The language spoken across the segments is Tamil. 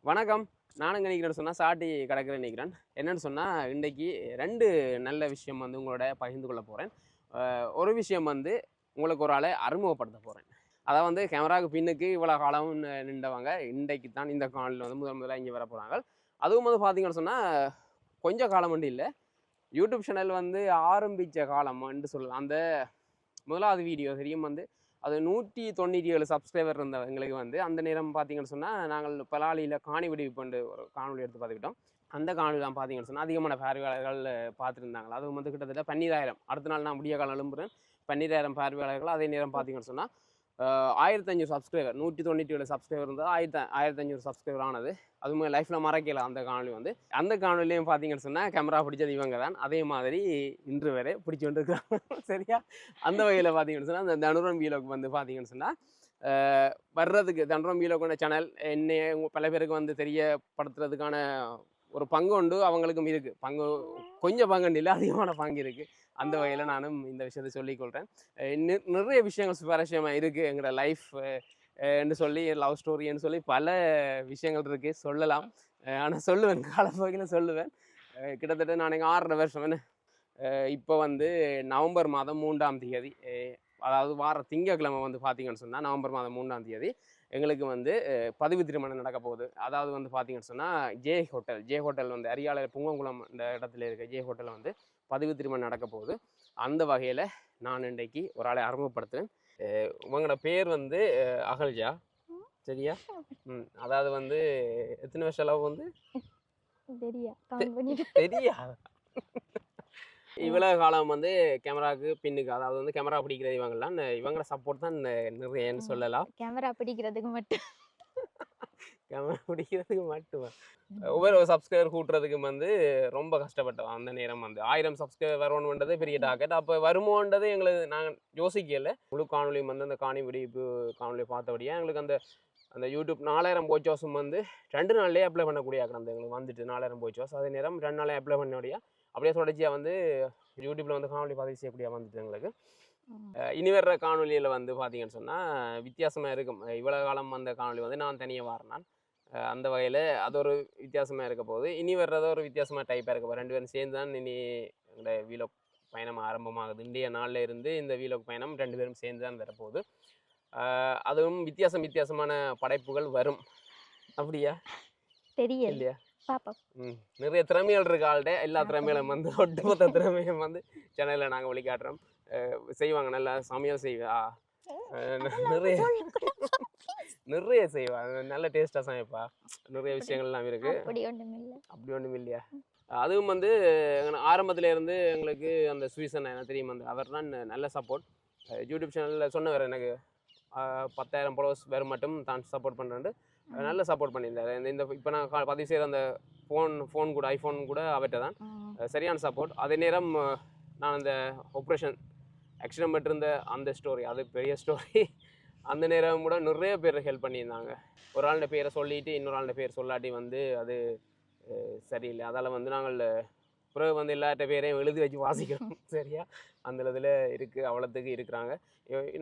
வணக்கம். நானும் நினைக்கிறேன்னு சொன்னால் சாட்டி கிடக்கிறேன் நினைக்கிறேன். என்னென்னு சொன்னால் இன்றைக்கி 2 நல்ல விஷயம் வந்து உங்களோட பகிர்ந்து கொள்ள போகிறேன். ஒரு விஷயம் வந்து உங்களுக்கு ஒரு ஆளை அறிமுகப்படுத்த போகிறேன். அதாவது வந்து கேமராவுக்கு பின்னுக்கு இவ்வளோ காலம் நின்றவங்க இன்றைக்கு தான் இந்த காலில் வந்து முதலாக இங்கே வர போகிறாங்க. அதுவும் வந்து பார்த்தீங்கன்னு சொன்னால் கொஞ்சம் காலம் மட்டும் இல்லை, யூடியூப் சேனல் வந்து ஆரம்பித்த காலம் என்று சொல்லலாம். அந்த முதலாவது வீடியோ தெரியும் வந்து அது 197 சப்ஸ்கிரைபர் இருந்த எங்களுக்கு வந்து அந்த நேரம் பார்த்தீங்கன்னு சொன்னால் நாங்கள் பலாலியில் காணி விடுவிப்பு ஒரு காணொலி எடுத்து பார்த்துக்கிட்டோம். அந்த காணொலிலாம் பார்த்தீங்கன்னு சொன்னால் அதிகமான பார்வையாளர்கள் பார்த்துருந்தாங்களா. அதுவும் வந்து கிட்டத்தட்ட 12,000. அடுத்த நாள் நான் விடிய காலம் எழும்புறேன், 12,000 பார்வையாளர்கள். அதே நேரம் பார்த்தீங்கன்னு சொன்னால் 1500 சப்ஸ்கிரைபர், 197 சப்ஸ்கிரைபர் இருந்தால் 1500 சப்ஸ்கிரைபர் ஆனது. அதுவும் லைஃப்பில் மறக்கல அந்த காணொலி வந்து. அந்த காணொலியும் பார்த்தீங்கன்னு சொன்னால் கேமரா பிடிச்சது இவங்க தான். அதே மாதிரி இன்று வரை பிடிச்சி கொண்டு இருக்கிறாங்க. சரியா? அந்த வகையில் பார்த்தீங்கன்னு சொன்னால் அந்த தனுரம் வீலோக்கு வந்து பார்த்தீங்கன்னு சொன்னால் வர்றதுக்கு தனுரம் வீலோக்கான சேனல் என்ன பல பேருக்கு வந்து தெரியப்படுத்துறதுக்கான ஒரு பங்கு உண்டு அவங்களுக்கும் இருக்குது. பங்கு கொஞ்சம் பங்கு இல்லை, அதிகமான பங்கு இருக்குது. அந்த வகையில் நானும் இந்த விஷயத்தை சொல்லிக்கொள்கிறேன். நிறைய விஷயங்கள் சுவாரஸ்யமாக இருக்குது எங்களோட லைஃப் என்று சொல்லி, லவ் ஸ்டோரின்னு சொல்லி பல விஷயங்கள் இருக்குது சொல்லலாம். ஆனால் சொல்லுவேன், காலப்போக்கில் சொல்லுவேன். கிட்டத்தட்ட நான் 6.5 வருஷம் என்ன இப்போ வந்து நவம்பர் மாதம் 3ஆம் தேதி, அதாவது வார திங்கட்கிழமை வந்து பார்த்தீங்கன்னு சொன்னால் நவம்பர் மாதம் 3ஆம் தேதி எங்களுக்கு வந்து பதிவு திருமணம் நடக்க போகுது. அதாவது வந்து பார்த்தீங்கன்னு சொன்னால் ஜே ஹோட்டல் வந்து அரியாலை புங்கங்குளம் இந்த இடத்துல இருக்க ஜே ஹோட்டலில் வந்து பதிவு திருமணம் நடக்க போகுது. அந்த வகையில் நான் இன்றைக்கு ஒரு ஆளை அறிமுகப்படுத்துகிறேன். உங்களோட பேர் வந்து அகல்ஜா, சரியா? அதாவது வந்து எத்தனை வருஷம் அளவு வந்து தெரியா இவ்வளோ காலம் வந்து கேமராவுக்கு பின்னுக்கு, அதாவது வந்து கேமரா பிடிக்கிறது இவங்கெல்லாம் இவங்களோட சப்போர்ட் தான் நிறையன்னு சொல்லலாம். கேமரா பிடிக்கிறதுக்கு மட்டும் ஒவ்வொரு சப்ஸ்கிரைபர் கூட்டுறதுக்கு வந்து ரொம்ப கஷ்டப்பட்டோம். அந்த நேரம் வந்து 1000 சப்ஸ்கிரைபர் வரணுன்றது பெரிய டார்கெட். அப்போ வருமோன்றது எங்களுக்கு நாங்கள் யோசிக்கல. முழு காணொலியும் வந்து அந்த காணி விடிப்பு காணொலி பார்த்தபடியாக எங்களுக்கு அந்த யூடியூப் 4000 போச்சோஸும் வந்து 2 நாள்லேயே அப்ளை பண்ணக்கூடிய அந்த எங்களுக்கு வந்துட்டு 4000 போச்சோஸ். அதே நேரம் 2 நாளே அப்ளை பண்ணபடியா அப்படியே தொடர்ச்சியாக வந்து யூடியூப்பில் வந்து காணொலி பதிவு செய்யக்கூடிய வந்துட்டு எங்களுக்கு. இனி வர்ற காணொலியில் வந்து பார்த்தீங்கன்னு சொன்னால் வித்தியாசமாக இருக்கும். இவ்வளோ காலம் அந்த காணொலி வந்து நான் தனியாக வாரினான். அந்த வகையில் அது ஒரு வித்தியாசமாக இருக்க போகுது. இனி வர்றதோ ஒரு வித்தியாசமாக டைப்பாக இருக்க போகுது. 2 பேரும் சேர்ந்து தான் இனி எங்களோட வீலோக் பயணம் ஆரம்பமாகுது. இந்திய நாளில் இருந்து இந்த வீலோக் பயணம் 2 பேரும் சேர்ந்து தான் வரப்போகுது. அதுவும் வித்தியாசமான படைப்புகள் வரும். அப்படியா? தெரியல இல்லையா? நிறைய திறமைகள் இருக்க ஆள்கிட்ட எல்லா திறமையிலும் வந்து ஒட்டுமொத்த திறமையும் வந்து சேனலில் நாங்கள் வழிகாட்டுறோம். செய்வாங்க, நல்லா சமையல் செய்வா, நிறைய செய்வா, நல்ல டேஸ்ட்டாக சமைப்பா, நிறைய விஷயங்கள்லாம் இருக்கு. அப்படி ஒன்றும் இல்லையா? அதுவும் வந்து ஆரம்பத்தில் இருந்து எங்களுக்கு அந்த சுவிசன் என்ன தெரியும், அந்த அவர் தான் நல்ல சப்போர்ட். யூடியூப் சேனலில் சொன்னவர் எனக்கு 10,000 ஃபாலோவர்ஸ் வேறு மட்டும் தான் சப்போர்ட் பண்ணுறேன், நல்ல சப்போர்ட் பண்ணியிருந்தார். இந்த இப்போ நான் பதிவு செய்கிற அந்த ஃபோன் கூட ஐஃபோன் கூட அவர்கிட்ட தான் சரியான சப்போர்ட். அதே நேரம் நான் அந்த ஆப்ரேஷன் ஆக்சிடென்ட் பட்டிருந்த அந்த ஸ்டோரி, அது பெரிய ஸ்டோரி. அந்த நேரம் கூட நிறைய பேர் ஹெல்ப் பண்ணியிருந்தாங்க. ஒரு ஆளுடைய பேரை சொல்லிவிட்டு இன்னொரு ஆளுடைய பேர் சொல்லாட்டி வந்து அது சரியில்லை. அதால் வந்து நாங்கள் பிறகு வந்து எல்லார்ட்ட பேரையும் எழுதி வச்சு வாசிக்கிறோம். சரியா? அந்த இதில் இருக்குது, அவ்வளோத்துக்கு இருக்கிறாங்க.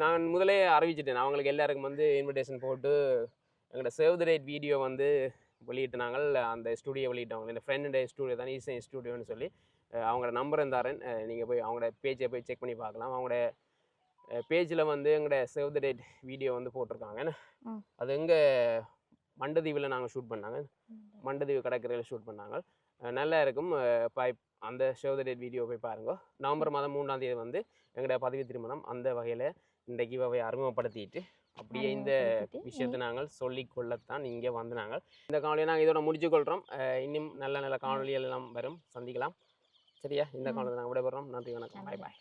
நான் முதலே அறிவிச்சிட்டேன் அவங்களுக்கு எல்லாருக்கும் வந்து இன்விடேஷன் போட்டு எங்களோட சேவ் தி டேட் வீடியோ வந்து வெளியிட்டுனாங்க. அந்த ஸ்டூடியோ வெளியிட்டவங்க, இந்த ஃப்ரெண்டுடைய ஸ்டூடியோ தான் ஈசன் ஸ்டூடியோன்னு சொல்லி. அவங்களோட நம்பர் தரேன், நீங்கள் போய் அவங்களோட பேஜை போய் செக் பண்ணி பார்க்கலாம். அவங்களோட பேஜில் வந்து எங்களோட சேவ் தி டேட் வீடியோ வந்து போட்டிருக்காங்க. அது எங்கே மண்டதீவில் நாங்கள் ஷூட் பண்ணாங்க, மண்டதீவு கடற்கரையில் ஷூட் பண்ணாங்க. நல்லா இருக்கும். அந்த சேவ் தி டேட் வீடியோ போய் பாருங்க. நவம்பர் மாதம் 3ஆம் தேதி வந்து எங்களோட பதிவு திருமணம். அந்த வகையில் இன்றைக்கு இவை அறிமுகப்படுத்திட்டு அப்படியே இந்த விஷயத்தை நாங்கள் சொல்லிக்கொள்ளத்தான் இங்கே வந்து நாங்கள் இந்த காணொலியை நாங்கள் இதோட முடிச்சு கொள்கிறோம். இன்னும் நல்ல காணொலிகள் எல்லாம் வரும், சந்திக்கலாம். சரியா? இந்த காணொலியை நாங்கள் விடைபெறுறோம். நன்றி, வணக்கம், பாய் பாய்.